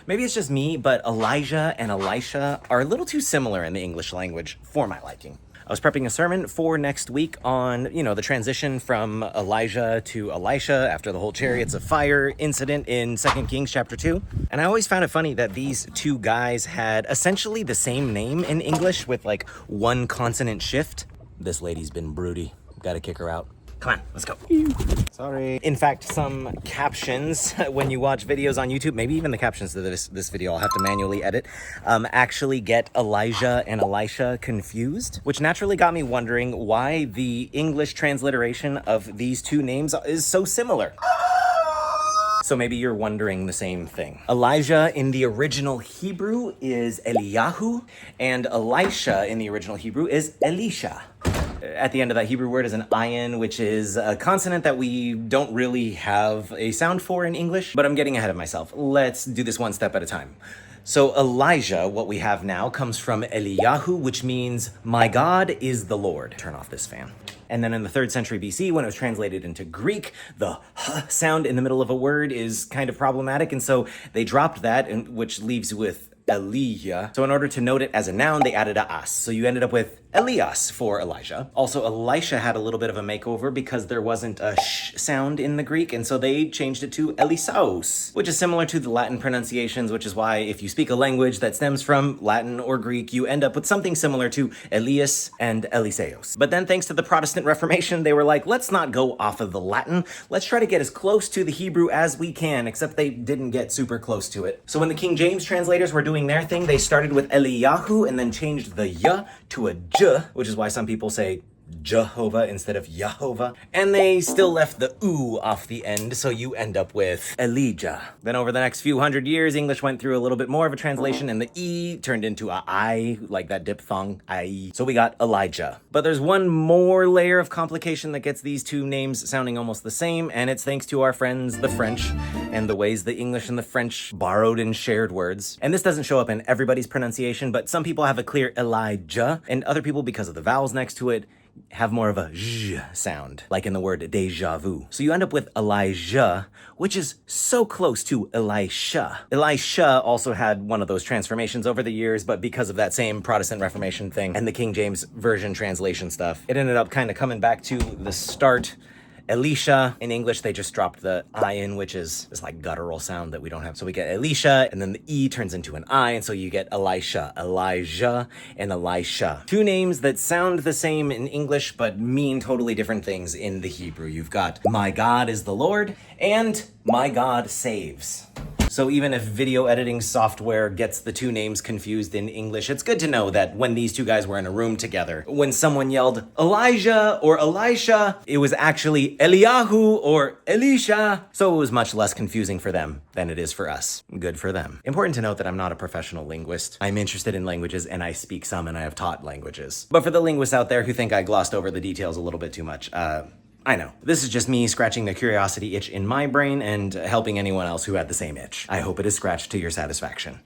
Maybe it's just me, but Elijah and Elisha are a little too similar in the English language for my liking. I was prepping a sermon for next week on, the transition from Elijah to Elisha after the whole chariots of fire incident in 2 Kings chapter 2. And I always found it funny that these two guys had essentially the same name in English with like one consonant shift. This lady's been broody. Gotta kick her out. Come on, let's go. Sorry. In fact, some captions, when you watch videos on YouTube, maybe even the captions to this video I'll have to manually edit, actually get Elijah and Elisha confused, which naturally got me wondering why the English transliteration of these two names is so similar. So maybe you're wondering the same thing. Elijah in the original Hebrew is Eliyahu, and Elisha in the original Hebrew is Elisha. At the end of that Hebrew word is an ayin, which is a consonant that we don't really have a sound for in English, but I'm getting ahead of myself. Let's do this one step at a time. So Elijah, what we have now, comes from Eliyahu, which means, my God is the Lord. Turn off this fan. And then in the 3rd century BC, when it was translated into Greek, the h sound in the middle of a word is kind of problematic, and so they dropped that, which leaves you with Eliyahu. So in order to note it as a noun, they added a as. So you ended up with Elias for Elijah. Also, Elisha had a little bit of a makeover because there wasn't a sh sound in the Greek, and so they changed it to Elisaos, which is similar to the Latin pronunciations, which is why if you speak a language that stems from Latin or Greek, you end up with something similar to Elias and Eliseos. But then thanks to the Protestant Reformation, they were like, let's not go off of the Latin. Let's try to get as close to the Hebrew as we can, except they didn't get super close to it. So when the King James translators were doing their thing, they started with Eliyahu and then changed the y to a j, which is why some people say Jehovah instead of Yehovah. And they still left the oo off the end, so you end up with Elijah. Then over the next few hundred years, English went through a little bit more of a translation, and the e turned into a I, like that diphthong, I. So we got Elijah. But there's one more layer of complication that gets these two names sounding almost the same, and it's thanks to our friends, the French, and the ways the English and the French borrowed and shared words. And this doesn't show up in everybody's pronunciation, but some people have a clear Elijah, and other people, because of the vowels next to it, have more of a zh sound, like in the word déjà vu. So you end up with Elijah, which is so close to Elisha. Elisha also had one of those transformations over the years, but because of that same Protestant Reformation thing and the King James Version translation stuff, it ended up kind of coming back to the start. Elisha, in English, they just dropped the ayin, which is this like guttural sound that we don't have. So we get Elisha, and then the e turns into an I, and so you get Elisha, Elijah, and Elisha. Two names that sound the same in English, but mean totally different things in the Hebrew. You've got my God is the Lord, and my God saves. So even if video editing software gets the two names confused in English, it's good to know that when these two guys were in a room together, when someone yelled Elijah or Elisha, it was actually Eliyahu or Elisha. So it was much less confusing for them than it is for us. Good for them. Important to note that I'm not a professional linguist. I'm interested in languages and I speak some, and I have taught languages. But for the linguists out there who think I glossed over the details a little bit too much, I know. This is just me scratching the curiosity itch in my brain and helping anyone else who had the same itch. I hope it is scratched to your satisfaction.